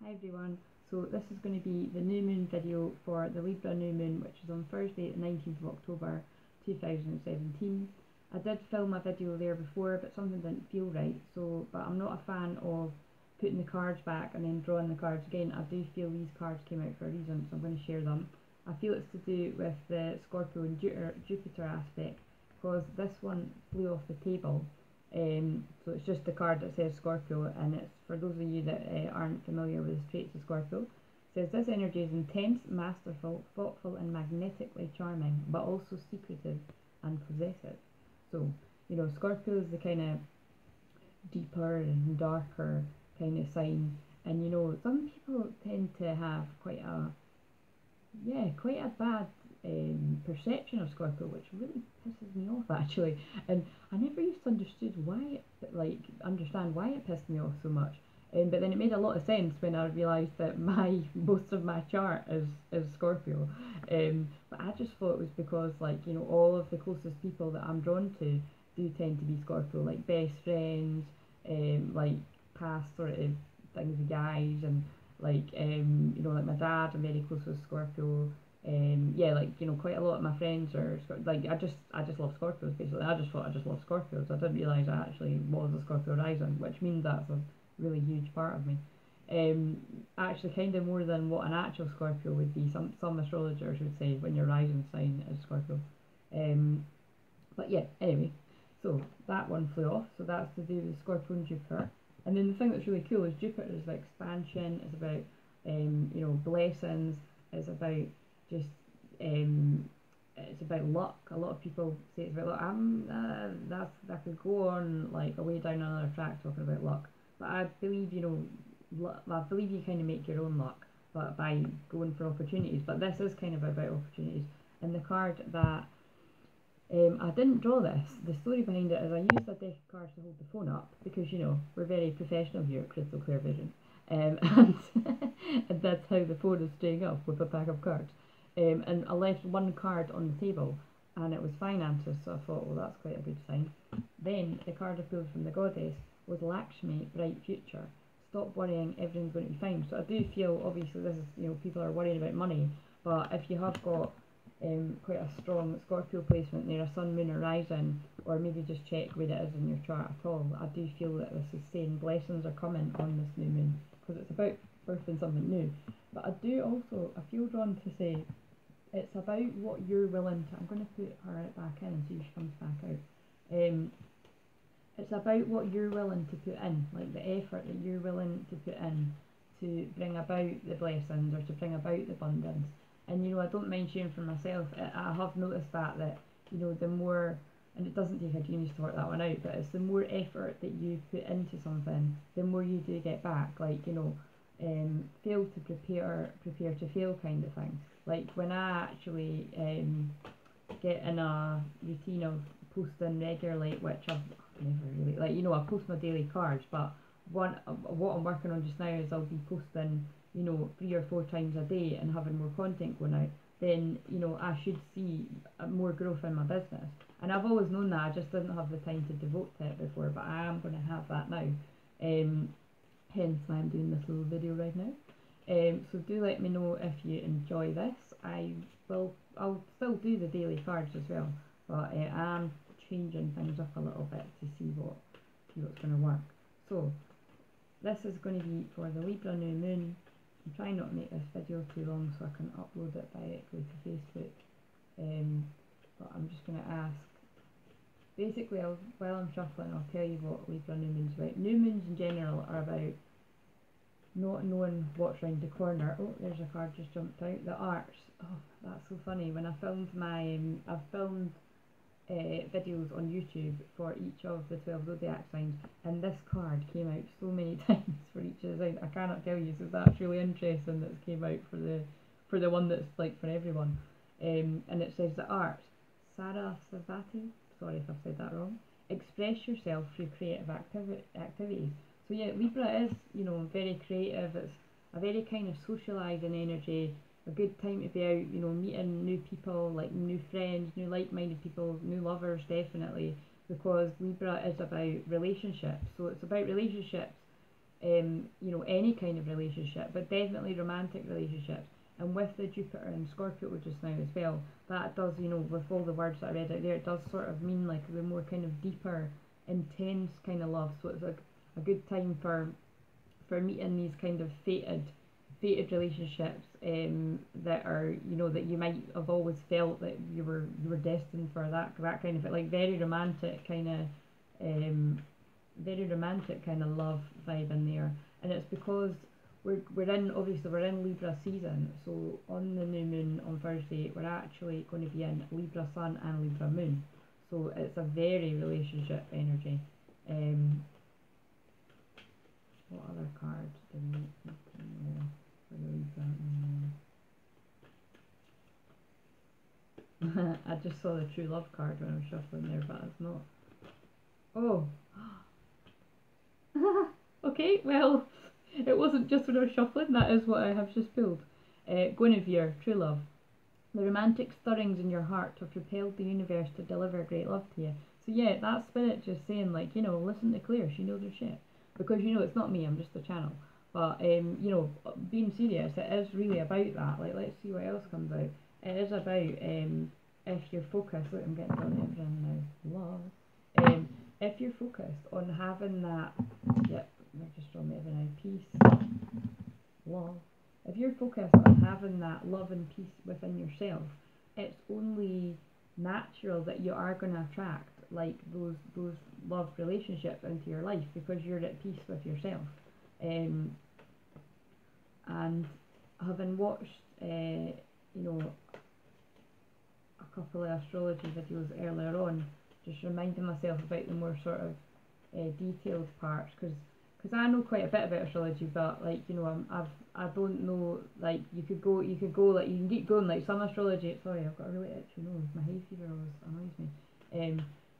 Hi everyone, so this is going to be the new moon video for the Libra New Moon, which is on Thursday the 19th of October 2017. I did film a video there before, but something didn't feel right, but I'm not a fan of putting the cards back and then drawing the cards again. I do feel these cards came out for a reason, so I'm going to share them. I feel it's to do with the Scorpio and Jupiter aspect, because this one flew off the table. So it's just the card that says Scorpio, and it's for those of you that aren't familiar with the traits of Scorpio. It says this energy is intense, masterful, thoughtful and magnetically charming, but also secretive and possessive. So, you know, Scorpio is the kind of deeper and darker kind of sign, and you know, some people tend to have quite a bad perception of Scorpio, which really pisses me off actually. And I never used to understand why it pissed me off so much. But then it made a lot of sense when I realised that most of my chart is Scorpio. But I just thought it was because, like, you know, all of the closest people that I'm drawn to do tend to be Scorpio, like best friends, like past sort of things with guys, and like you know, like my dad, I'm very close with Scorpio. Yeah, like, you know, quite a lot of my friends are like, I just love Scorpios basically. I just thought I just love Scorpios. I didn't realise I actually was a Scorpio rising, which means that's a really huge part of me. Actually, kind of more than what an actual Scorpio would be. Some astrologers would say when your rising sign is Scorpio. But yeah, anyway, so that one flew off. So that's to do with Scorpio and Jupiter. And then the thing that's really cool is Jupiter is about expansion. It's about you know, blessings. It's about just it's about luck. A lot of people say it's about luck. That could go on like a way down another track talking about luck, but I believe, you know, I believe you kind of make your own luck, but by going for opportunities. But this is kind of about opportunities. And the card that I didn't draw this. The story behind it is I used a deck of cards to hold the phone up because, you know, we're very professional here at Crystal Clear Vision, and, and that's how the phone is staying up, with a pack of cards. And I left one card on the table, and it was finances, so I thought, well, that's quite a good sign. Then the card I pulled from the goddess was Lakshmi, bright future. Stop worrying, everything's going to be fine. So I do feel, obviously, this is, you know, people are worrying about money, but if you have got quite a strong Scorpio placement near a sun, moon or rising, or maybe just check where it is in your chart at all, I do feel that this is saying blessings are coming on this new moon, because it's about birthing something new. But I do also, I feel drawn to say, it's about what you're willing to, I'm going to put her back in and see if she comes back out. It's about what you're willing to put in, like the effort that you're willing to put in to bring about the blessings or to bring about the abundance. And, you know, I don't mind sharing for myself. I have noticed that, you know, the more, and it doesn't take a genius to work that one out, but it's the more effort that you put into something, the more you do get back. Like, you know, fail to prepare to fail kind of thing. Like when I actually get in a routine of posting regularly, which I've never really, like, you know, I post my daily cards, but what I'm working on just now is I'll be posting, you know, 3 or 4 times a day and having more content going out. Then, you know, I should see more growth in my business. And I've always known that, I just didn't have the time to devote to it before, but I am going to have that now. Hence why I'm doing this little video right now. So do let me know if you enjoy this. I'll still do the daily cards as well, but I am changing things up a little bit to see what's going to work. So this is going to be for the Libra New Moon. I'm trying not to make this video too long so I can upload it directly to Facebook. But I'm just going to ask. Basically, while I'm shuffling, I'll tell you what Libra New Moon's about. New Moons in general are about not knowing what's round the corner. Oh, there's a card just jumped out. The arts. Oh, that's so funny. When I filmed I've filmed videos on YouTube for each of the 12 zodiac signs, and this card came out so many times for each of the signs. I cannot tell you, so that's really interesting that it came out for the one that's like for everyone. And it says the arts. Sarasvati. Sorry if I've said that wrong. Express yourself through creative activities. So yeah, Libra is, you know, very creative. It's a very kind of socialising energy, a good time to be out, you know, meeting new people, like new friends, new like-minded people, new lovers, definitely, because Libra is about relationships. So it's about relationships you know, any kind of relationship, but definitely romantic relationships. And with the Jupiter and Scorpio just now as well, that does, you know, with all the words that I read out there, it does sort of mean like the more kind of deeper, intense kind of love. So it's a good time for meeting these kind of fated relationships, that are, you know, that you might have always felt that you were destined for, that kind of, like, very romantic kind of love vibe in there. And it's because we're in, obviously we're in Libra season, so on the new moon on Thursday we're actually going to be in Libra sun and Libra moon, so it's a very relationship energy. What other cards do we need to know for the Libra moon? I just saw the true love card when I was shuffling there, but it's not. Oh. Okay, well, it wasn't just when I was shuffling, that is what I have just pulled. Guinevere, true love. The romantic stirrings in your heart have propelled the universe to deliver great love to you. So yeah, that spirit just saying, like, you know, listen to Claire, she knows her shit. Because, you know, it's not me, I'm just a channel. But, you know, being serious, it is really about that. Like, let's see what else comes out. It is about, if you're focused, look, I'm getting done everything now, love. If you're focused on having that, yep, just draw me everything now, peace, love. If you're focused on having that love and peace within yourself, it's only natural that you are going to attract, like, those love relationships into your life, because you're at peace with yourself. And having watched, you know, a couple of astrology videos earlier on, just reminding myself about the more sort of detailed parts, because I know quite a bit about astrology, but, like, you know, I don't know, like, you could go like, you can keep going, like, some astrology, sorry, I've got a really itchy nose, my hay fever always annoys me.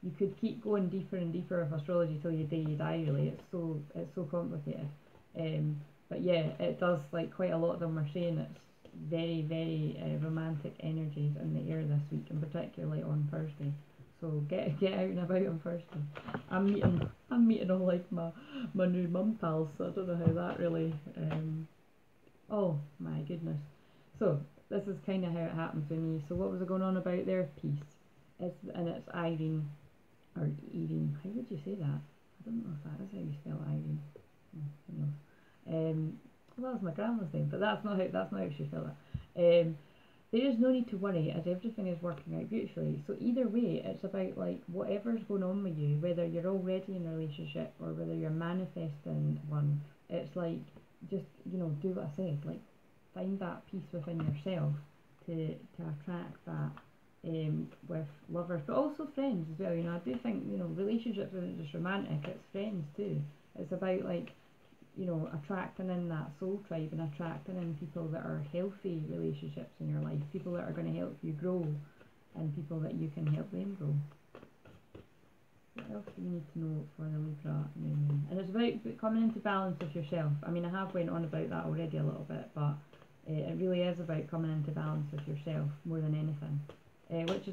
You could keep going deeper and deeper with astrology till your day you die, really. It's so complicated. But yeah, it does, like, quite a lot of them are saying it's very, very romantic energies in the air this week, and particularly on Thursday. So get out and about on Thursday. I'm meeting all, like, my new mum pals, so I don't know how that really. Oh my goodness. So this is kind of how it happens with me. So what was I going on about there? Peace. It's Irene, or Irene. How would you say that? I don't know if that is how you spell Irene. Oh, who knows? Well, that's my grandma's name, but that's not how she spelled it. There is no need to worry, as everything is working out beautifully. So either way, it's about, like, whatever's going on with you, whether you're already in a relationship or whether you're manifesting one. It's like, just, you know, do what I said, like, find that peace within yourself to attract that, with lovers, but also friends as well. You know, I do think, you know, relationships isn't just romantic, it's friends too. It's about, like, you know, attracting in that soul tribe and attracting in people that are healthy relationships in your life, people that are going to help you grow, and people that you can help them grow. What else do you need to know for the Libra New Moon? And it's about coming into balance with yourself. I mean, I have went on about that already a little bit, but it really is about coming into balance with yourself more than anything. Which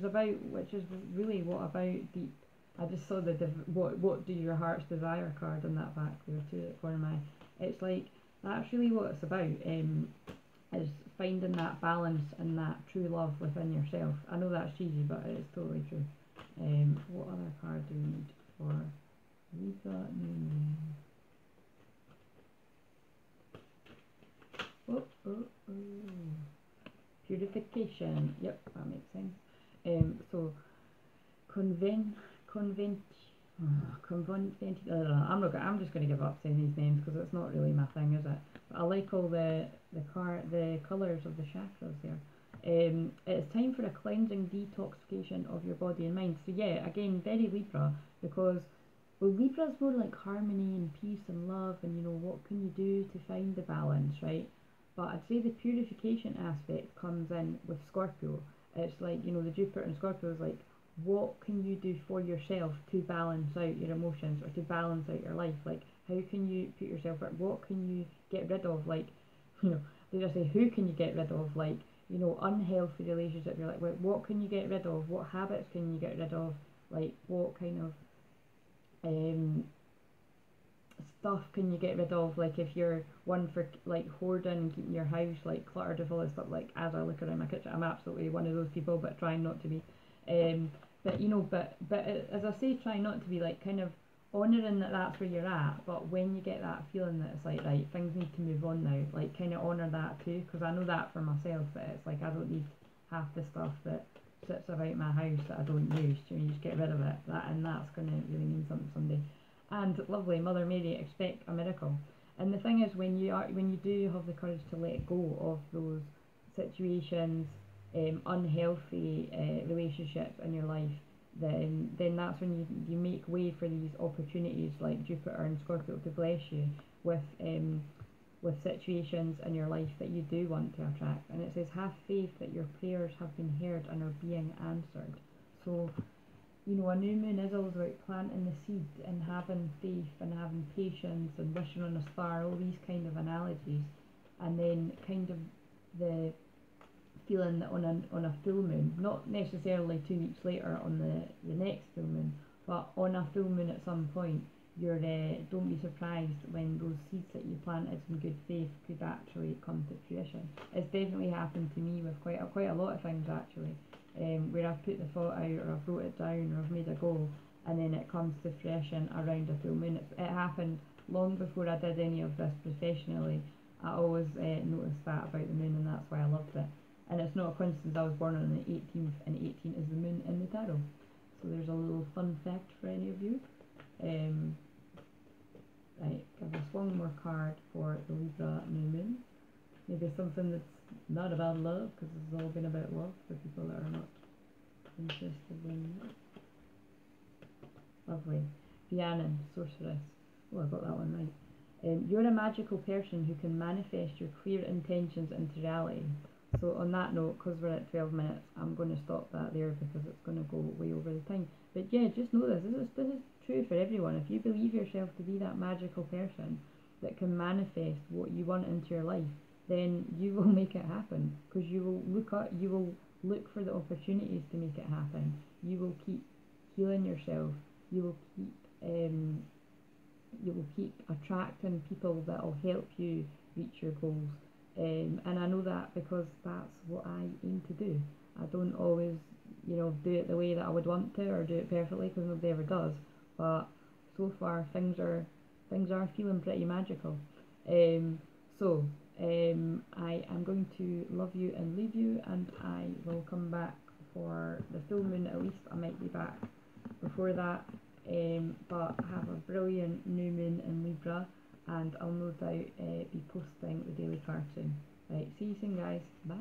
is really what about deep. I just saw the what do your heart's desire card on that back there too, at the corner of my eye. It's like, that's really what it's about, is finding that balance and that true love within yourself. I know that's cheesy, but it's totally true. What other card do we need for Libra New Moon? Purification. Yep, that makes sense. So I'm just going to give up saying these names because it's not really my thing, is it? But I like all the colours of the chakras there. It's time for a cleansing detoxification of your body and mind. So yeah, again, very Libra, because, well, Libra's more like harmony and peace and love, and, you know, what can you do to find the balance, right? But I'd say the purification aspect comes in with Scorpio. It's like, you know, the Jupiter and Scorpio is like, what can you do for yourself to balance out your emotions or to balance out your life? Like, how can you put yourself at, what can you get rid of? Like, you know, they just say, who can you get rid of? Like, you know, unhealthy relationships. You're like, well, what can you get rid of? What habits can you get rid of? Like, what kind of stuff can you get rid of? Like if you're one for like hoarding and keeping your house like cluttered with all this stuff, like as I look around my kitchen, I'm absolutely one of those people, but trying not to be. But you know, but as I say, try not to be, like kind of honouring that that's where you're at. But when you get that feeling that it's like, right, things need to move on now, like kind of honour that too, because I know that for myself, that it's like I don't need half the stuff that sits about my house that I don't use. You just get rid of it, and that's going to really mean something someday. And lovely Mother Mary, expect a miracle. And the thing is, when you do have the courage to let go of those situations, unhealthy relationships in your life, then that's when you make way for these opportunities like Jupiter and Scorpio to bless you with situations in your life that you do want to attract. And it says, have faith that your prayers have been heard and are being answered. So, you know, a new moon is always about planting the seed and having faith and having patience and wishing on a star, all these kind of analogies. And then kind of the feeling that on a full moon, not necessarily 2 weeks later on the next full moon, but on a full moon at some point, you're don't be surprised when those seeds that you planted in good faith could actually come to fruition. It's definitely happened to me with quite a lot of things actually, where I've put the thought out, or I've wrote it down, or I've made a goal, and then it comes to fruition around a full moon. It happened long before I did any of this professionally. I always noticed that about the moon, and that's why I loved it. And it's not a coincidence I was born on the 18th, and 18 is the moon in the tarot. So there's a little fun fact for any of you. Right, give us one more card for the Libra New Moon. Maybe something that's not about love, because it's all been about love for people that are not interested in it. Lovely. Rhiannon, Sorceress. Oh, I got that one right. You're a magical person who can manifest your clear intentions into reality. So on that note, because we're at 12 minutes, I'm going to stop that there because it's going to go way over the time. But yeah, just know this is true for everyone. If you believe yourself to be that magical person that can manifest what you want into your life, then you will make it happen, because you will look for the opportunities to make it happen. You will keep healing yourself. You will keep attracting people that will help you reach your goals. And I know that because that's what I aim to do. I don't always, do it the way that I would want to, or do it perfectly, because nobody ever does. But so far, things are feeling pretty magical. I am going to love you and leave you, and I will come back for the full moon. At least I might be back before that. But have a brilliant new moon in Libra, and I'll no doubt be posting the daily card soon. Right, see you soon guys, bye.